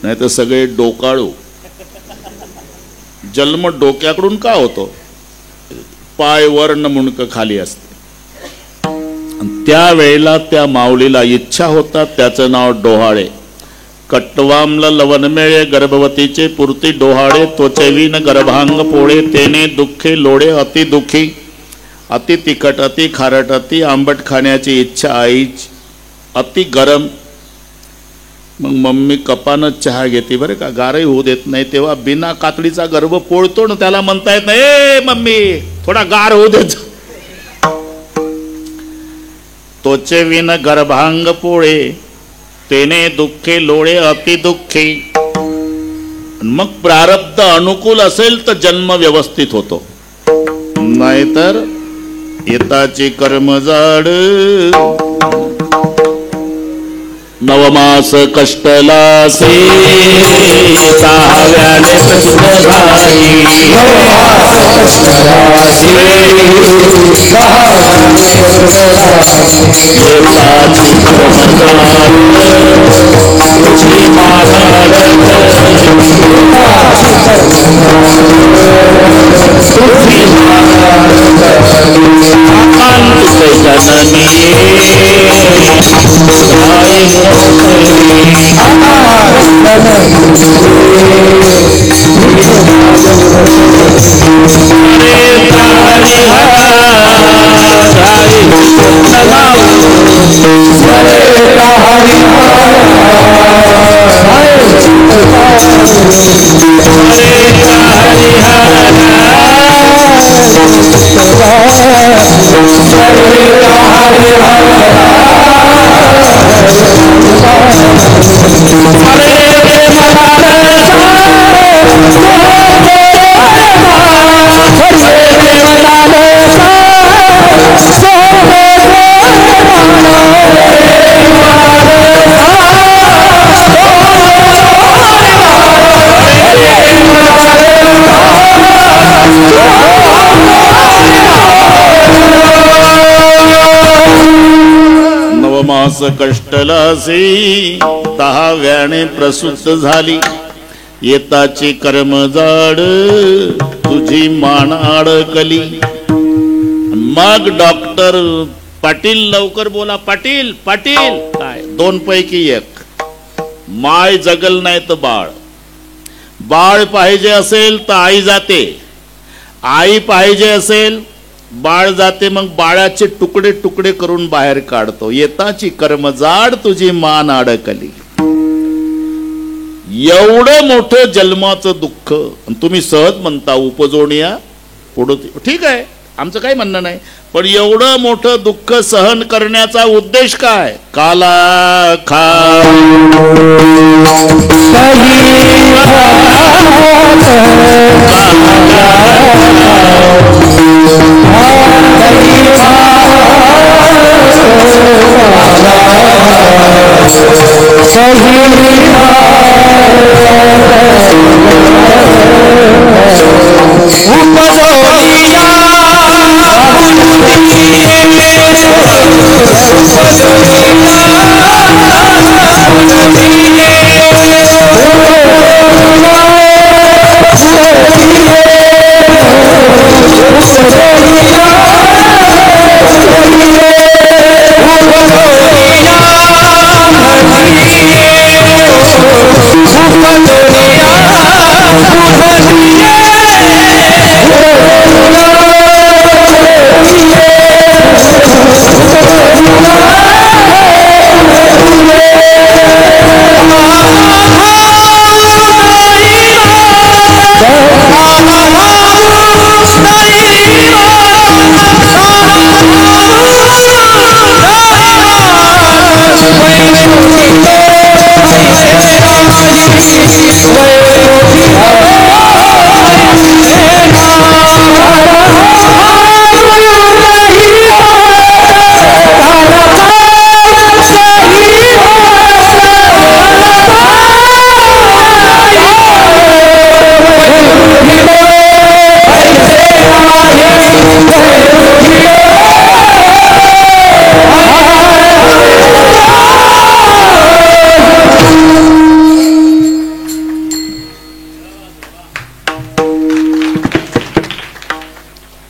नाही तर सगळे डोकाळू. जन्म डोक्याकडून का होतो? पाय वर न मुंडकं खाली असते. त्या वेळेला त्या माऊलीला इच्छा होता, त्याचं नाव डोहाळे. कट्टवामला लवन मेळे, गर्भवतीचे पुरती डोहाळे, त्वचेवीन गर्भांग पोळे, तेने दुःखे लोळे अति दुःखी. अति तिखट, अति खारट, अति आंबट खाण्याची इच्छा आईची. अति गरम. मग मम्मी कपानं चहा घेते बरं का, गारही होऊ देत नाही. तेव्हा बिना कातडीचा गर्भ पोळतो ना, त्याला म्हणता येत नाही, ए मम्मी थोडा गार होऊ देत. त्वचेवीन गर्भांग पोळे, तेने दुःखे लोळे अति दुःखी. मग प्रारब्ध अनुकूल असेल तर जन्म व्यवस्थित होतो, नाहीतर येताची कर्मजाड. नवमास कष्टलासे, सहाव्याने प्रसूतधारी. नवमास कष्टलासी, दहाव्याने प्रसूत झाली. येताची कर्मजाड, तुझी मान अडकली. मग डॉक्टर, पाटील लवकर बोला, पाटील पाटील. काय दोन पैकी एक, माय जगल नाही तर बाळ. बाळ पाहिजे असेल तर आई जाते, आई पाहिजे असेल बाळ जाते. मग बाळाचे तुकडे तुकडे करून बाहेर काढतो. येताची कर्मजाड, तुझी मान अडकली. एवढं मोठं जन्माचं दुःख तुम्ही सहज म्हणता उपजोनिया पुढं, ठीक आहे, आमचं काही म्हणणं नाही. पण एवढं मोठं दुःख सहन करण्याचा उद्देश काय? काला खा सही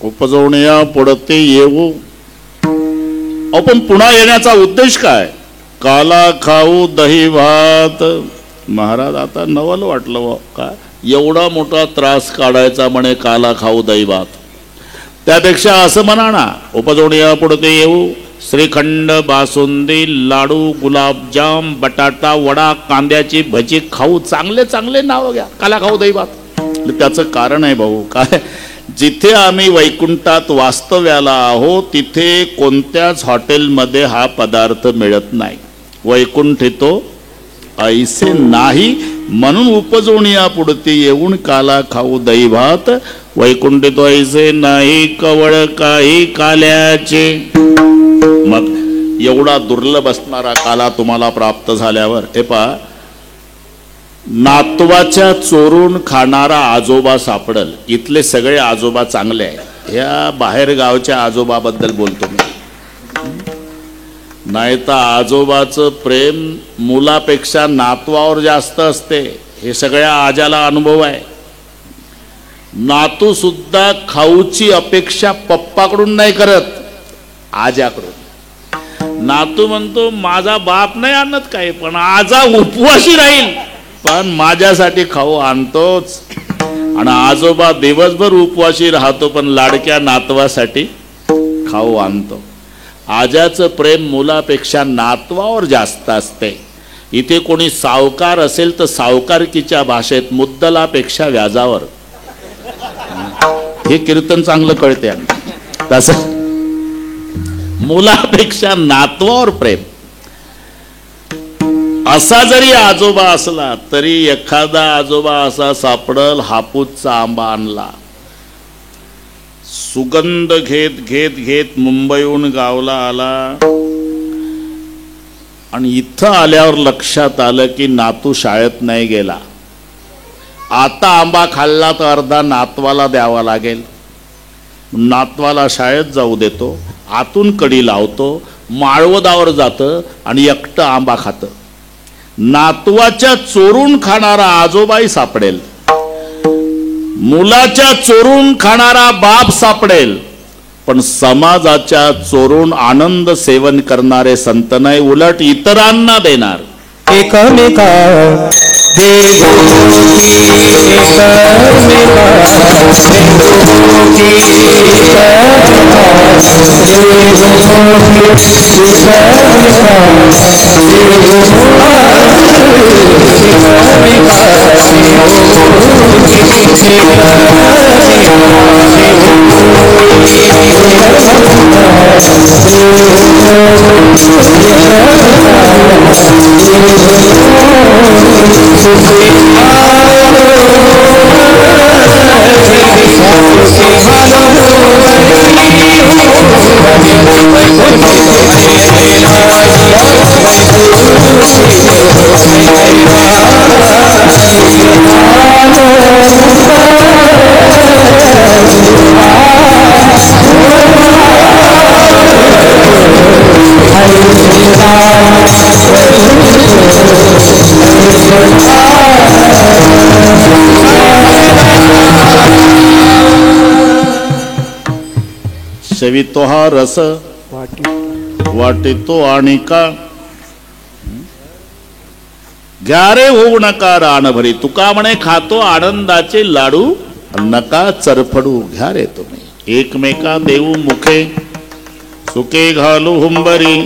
उपजवण्या पडते येऊ. आपण पुन्हा येण्याचा उद्देश काय? काला खाऊ दही भात. महाराज आता नवल वाटलं का एवढा मोठा त्रास काढायचा म्हणे काला खाऊ दही भात. त्यापेक्षा असं म्हणा ना, उपजवण्या पडते येऊ. श्रीखंड, बासुंदी, लाडू, गुलाबजाम, बटाटा वडा, कांद्याची भजी खाऊ. चांगले चांगले नाव घ्या. काला खाऊ दही भात. त्याचं कारण आहे भाऊ काय, जिथे आम्ही वैकुंठात वास्तव्याला आहोत तिथे कोणत्याच हॉटेलमध्ये हा पदार्थ मिळत नाही. वैकुंठ तो ऐसे नाही, म्हणून उपजवण्या पुढते येऊन काला खाऊ दही भात. वैकुंठ तो ऐसे नाही, कवळ काही काल्याचे. मग एवढा दुर्लभ असणारा काला तुम्हाला प्राप्त झाल्यावर हे पहा, नातवाच्या चोरून खाणारा आजोबा सापडल. इथले सगळे आजोबा चांगले आहे. ह्या बाहेर गावच्या आजोबाबद्दल बोलतो मी. नाही तर आजोबाचं प्रेम मुलापेक्षा नातवावर जास्त असते. हे सगळ्या आजाला अनुभव आहे. नातू सुद्धा खाऊची अपेक्षा पप्पाकडून नाही करत, आजाकडून. नातू म्हणतो माझा बाप नाही आणत काही, पण आजा उपवाशी राहील पण माझ्यासाठी खाऊ आणतोच. आणि आजोबा दिवसभर उपवाशी राहतो पण लाडक्या नातवासाठी खाऊ आणतो. आजाचं प्रेम मुलापेक्षा नातवावर जास्त असते. इथे कोणी सावकार असेल तर सावकारकीच्या भाषेत मुद्दलापेक्षा व्याजावर. हे कीर्तन चांगलं कळते. तसं मुलापेक्षा नातवावर प्रेम. असा जरी आजोबा असला तरी एखादा आजोबा असा सापडल, हापूसचा आंबा आणला, सुगंध घेत घेत घेत मुंबईहून गावला आला आणि इथं आल्यावर लक्षात आलं की नातू शाळेत नाही गेला. आता आंबा खाल्ला तर अर्धा नातवाला द्यावा लागेल. नातवाला शाळेत जाऊ देतो, आतून कडी लावतो, माळवदावर जातं आणि एकटं आंबा खातं. नातवाच्या चोरून खाणारा आजोबाई सापडेल, मुलाच्या चोरून खाणारा बाप सापडेल, पण समाजाच्या चोरून आनंद सेवन करणारे संत नाही, उलट इतरांना देणार. एकमेका सेवितो हा रस वाटितो आणि का घ्या रे होऊ नका रान भरी. तुका म्हणे खातो आनंदाचे लाडू नका चरफडू. घ्या रे तुम्ही एकमेका देऊ मुखे सुके घालू हुंबरी.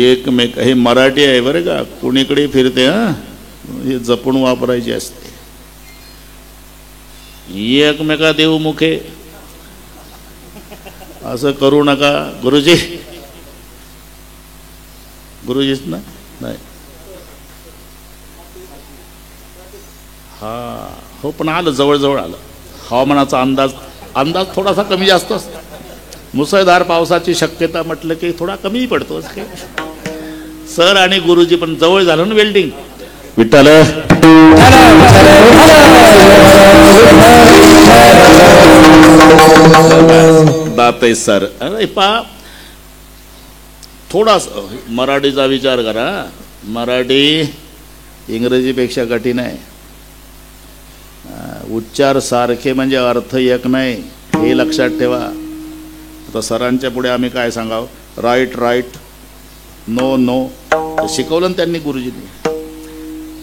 एकमेक हे मराठी आहे बरं का, कुणीकडे फिरते हे जपून वापरायची असते. एकमेका देऊ मुखे असं करू नका गुरुजी. गुरुजीच ना नाही हा हो पण आलं जवळजवळ आलं. हवामानाचा अंदाज थोडासा कमी जास्त असतो. मुसळधार पावसाची शक्यता म्हटलं की थोडा कमी पडतोच की. सर आणि गुरुजी पण जवळ झालं ना वेल्डिंग. विठ्ठल दाते सर अरे पा थोडा मराठीचा विचार करा. मराठी इंग्रजीपेक्षा कठीण आहे. उच्चार सारखे म्हणजे अर्थ एक नाही हे लक्षात ठेवा. आता सरांच्या पुढे आम्ही काय सांगावं. राईट राईट नो नो शिकवलं ना त्यांनी गुरुजींनी.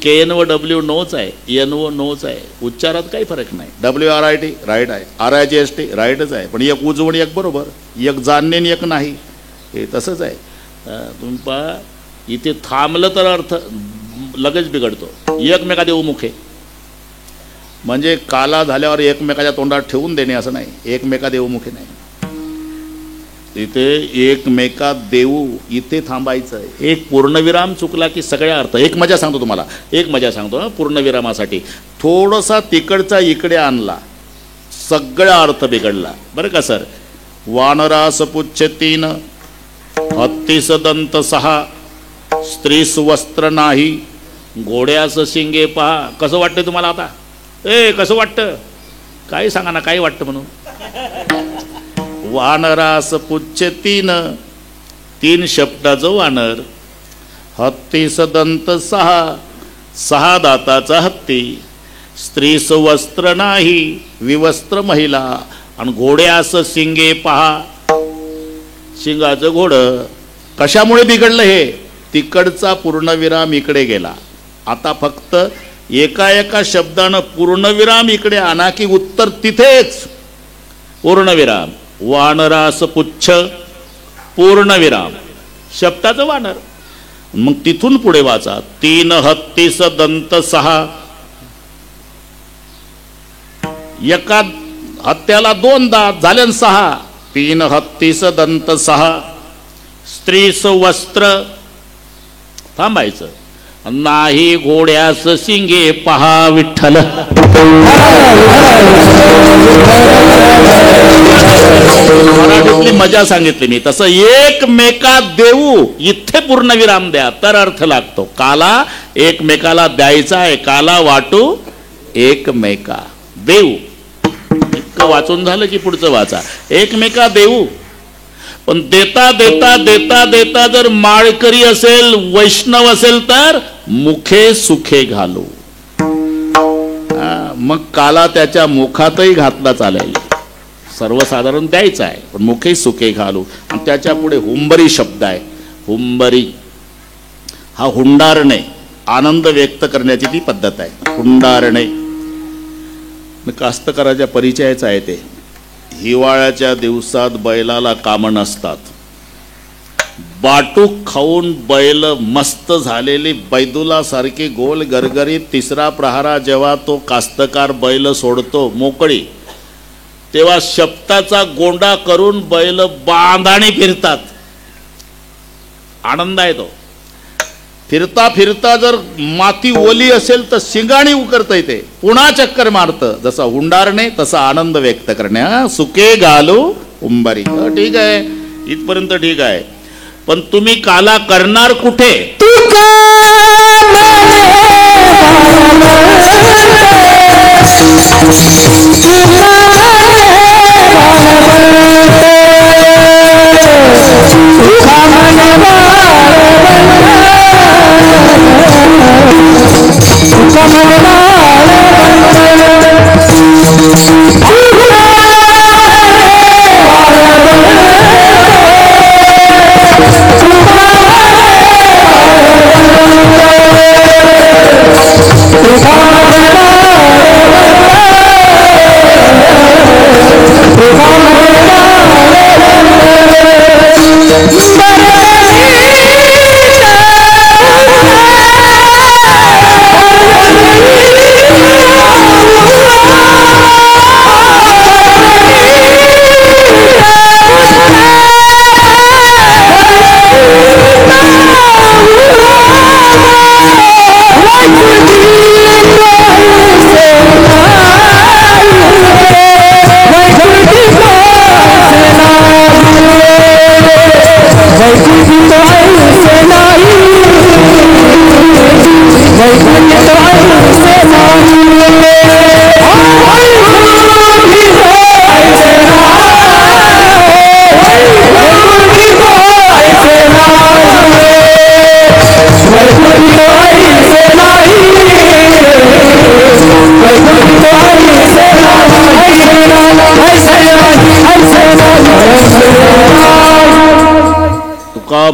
KN व W नोच आहे. NO नोच आहे. उच्चारात काही फरक नाही. WRIT राईट आहे. RIGST राईटच आहे. पण एक उजवण एक बरोबर एक जाणणे आणि एक नाही हे तसंच आहे. तुम्ही पहा इथे थांबलं तर अर्थ लगेच बिघडतो. एकमेका देवमुखे म्हणजे काला झाल्यावर एकमेकाच्या तोंडात ठेवून देणे असं नाही. एकमेका देवमुखे नाही. इथे एकमेका देऊ इथे थांबायचं आहे. एक पूर्णविराम चुकला की सगळ्या अर्थ. एक मजा सांगतो तुम्हाला. एक मजा सांगतो पूर्णविरामासाठी. थोडासा तिकडचा इकडे आणला सगळा अर्थ बिघडला बरं का सर. वानरास पुच्छ 3 हत्तीस दंत 6 स्त्रीस वस्त्र नाही घोड्यास शिंगे पहा. कसं वाटतं तुम्हाला आता. कसं वाटतं काही सांगा ना काही वाटतं म्हणून. वानरास पुच्छ 3 शब्दाचं वानर हत्तीस दंत 6 दाताचा हत्ती स्त्रीस वस्त्र नाही विवस्त्र महिला आणि घोड्यास शिंगे पहा शिंगाचं घोडं. कशामुळे बिघडलं हे. तिकडचा पूर्णविराम इकडे गेला. आता फक्त एका शब्दानं पूर्णविराम इकडे आणा की उत्तर तिथेच पूर्णविराम. वानरास पुच्छ पूर्णविराम शब्दाचं वानर. मग तिथून पुढे वाचा 3 हत्तीस दंत 6 एका हत्याला 2 दात झाले 6 3 हत्तीस दंत 6 स्त्रीस वस्त्र थांबायचं नाही घोड्यास शिंगे पहा विठ्ठल. मराठीतली मजा सांगितली मी. तसं एकमेका देऊ इथे पूर्णविराम द्या तर अर्थ लागतो. काला एकमेकाला द्यायचा आहे. काला वाटू एकमेका देऊ. इतकं वाचून झालं की पुढचं वाचा. एकमेका देऊ. पण देता देता देता देता जर माळकरी असेल वैष्णव असेल तर मुखे सुखे घालू. मग काला त्याच्या मुखातही घातला चालेल. सर्वसाधारण द्यायचं आहे पण मुखे सुखे घालू. आणि त्याच्या पुढे हुंबरी शब्द आहे. हुंबरी हा हुंडारणे आनंद व्यक्त करण्याची ती पद्धत आहे. हुंडारणे कास्तकाराच्या परिचयाचं आहे ते. हिवाळ्याच्या दिवसात बैलाला कामं नसतात. बाटूक खाऊन बैल मस्त झालेली बैदुला सारखी गोल गरगरीत. तिसरा प्रहारा जेव्हा तो कास्तकार बैल सोडतो मोकळी तेव्हा शब्दाचा गोंडा करून बैल बांधाणी फिरतात. आनंद आहे तो. फिरता फिरता जर माती ओली असेल तर शिंगाणी उकरता येते. पुन्हा चक्कर मारतं. जसा हुंडारणे तसा आनंद व्यक्त करण्या सुके घालू उंबरी. ठीक आहे इथपर्यंत ठीक आहे. पण तुम्ही काला करणार कुठे.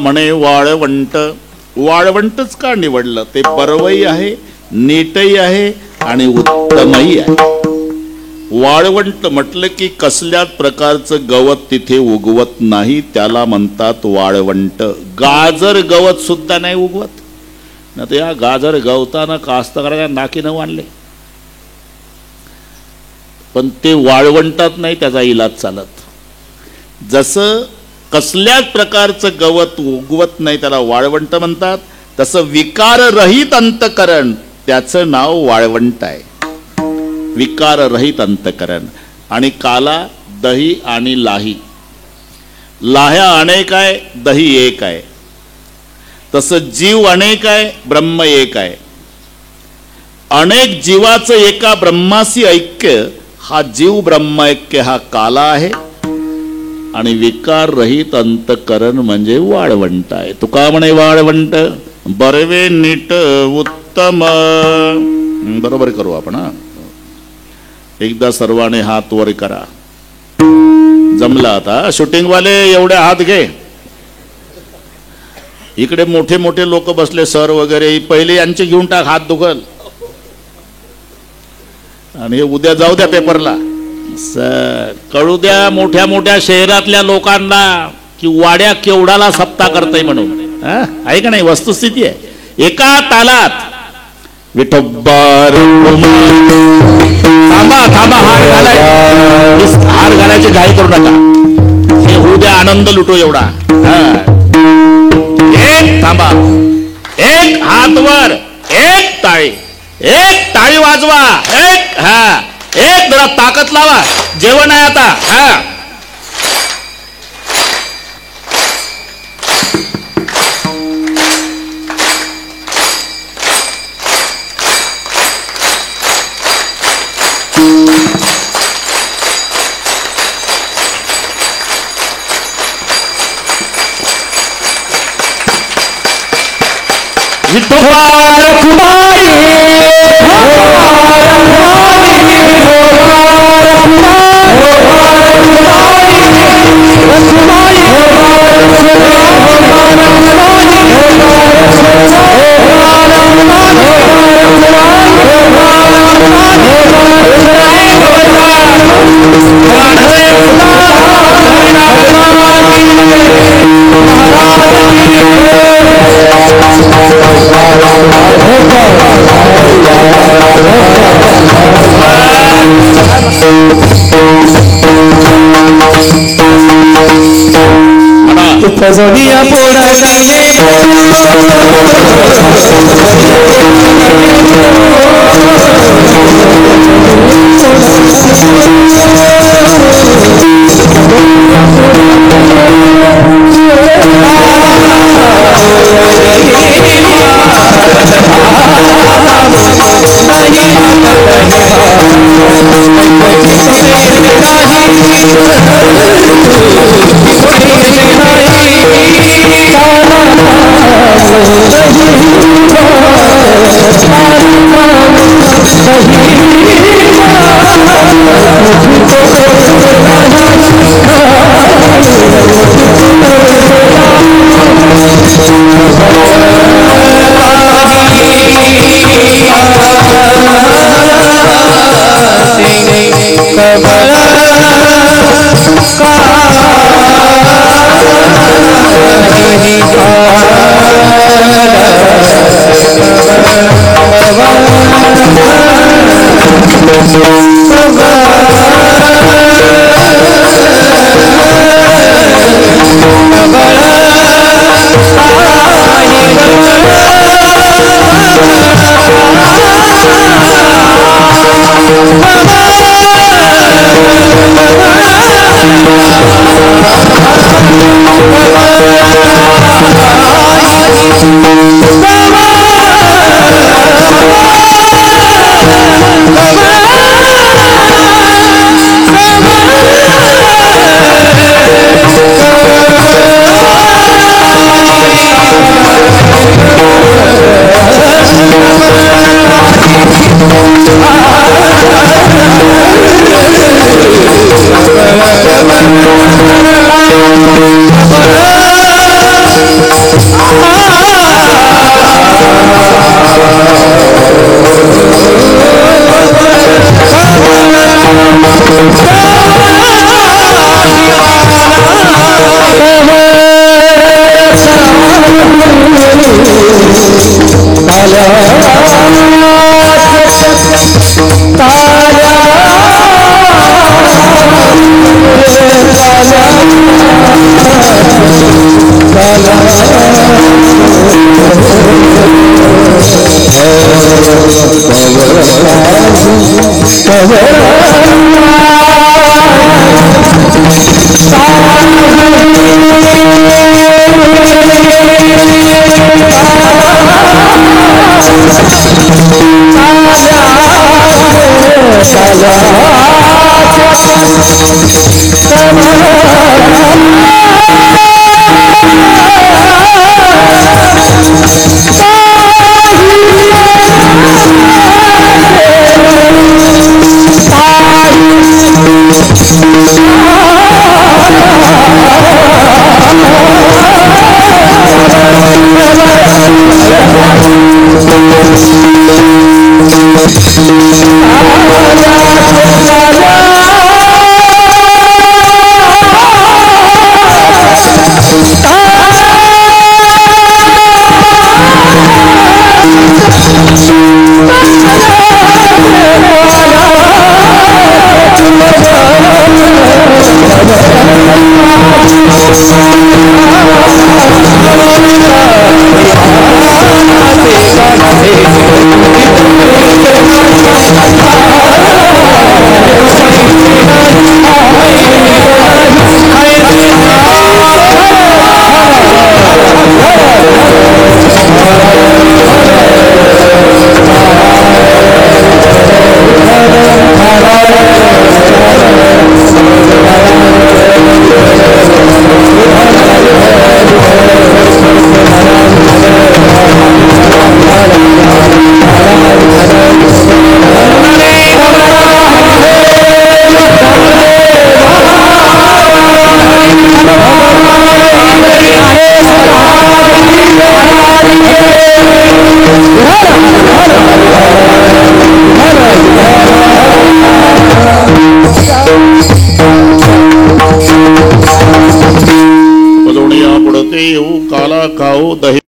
म्हणे वाळवंट. वाळवंटच का निवडलं? ते बरवई आहे, नीटही आहे आणि उत्तमही आहे. वाळवंट म्हटलं की कसल्याच प्रकारचं गवत तिथे उगवत नाही, त्याला म्हणतात वाळवंट. गाजर गवत सुद्धा नाही उगवत. ना तर या गाजर गवताना कास्तकाराच्या नाकीनं आणले, पण ते वाळवंटात नाही त्याचा इलाज चालत. जसं कसल्याच प्रकारचं गवत उगवत नाही त्याला वाळवंट म्हणतात, तसं विकाररहित अंतकरण त्याचं नाव वाळवंट आहे. विकाररहित अंतकरण. आणि काला, दही आणि लाही. लाह्या अनेक आहे, दही एक आहे. तसं जीव अनेक आहे, ब्रह्म एक आहे. अनेक जीवाचं एका ब्रह्माशी ऐक्य, हा जीव ब्रह्म ऐक्य हा काला आहे. आणि विकार रहित अंतकरण म्हणजे वाळवंट आहे. तुका म्हणे वाळवंट बरवे नीट उत्तम. बरोबर करू आपण. हा, एकदा सर्वांनी हात वर करा. जमला आता. शूटिंग वाले एवढे हात घे. इकडे मोठे मोठे लोक बसले, सर वगैरे, पहिले यांचे घेऊन टाक, हात दुखल. आणि हे उद्या जाऊ द्या पेपरला. सर कळू द्या मोठ्या मोठ्या शहरातल्या लोकांना की वाड्या केवढाला सप्ताह करताय म्हणून. आहे का नाही? वस्तुस्थिती आहे. एका तालात विठोबार. थांबा थांबा, हार घालाय, हार घालायची घाई करू नका. हे होऊ द्या, आनंद लुटो एवढा. एक थांबा, एक हात वर, एक टाळी, एक टाळी वाजवा, एक हा, एक जरा ताकद लावा. जेवण आहे आता. हा, विठोबा कुमारी फजोनिया पोड़ा येऊ काला खाऊ दही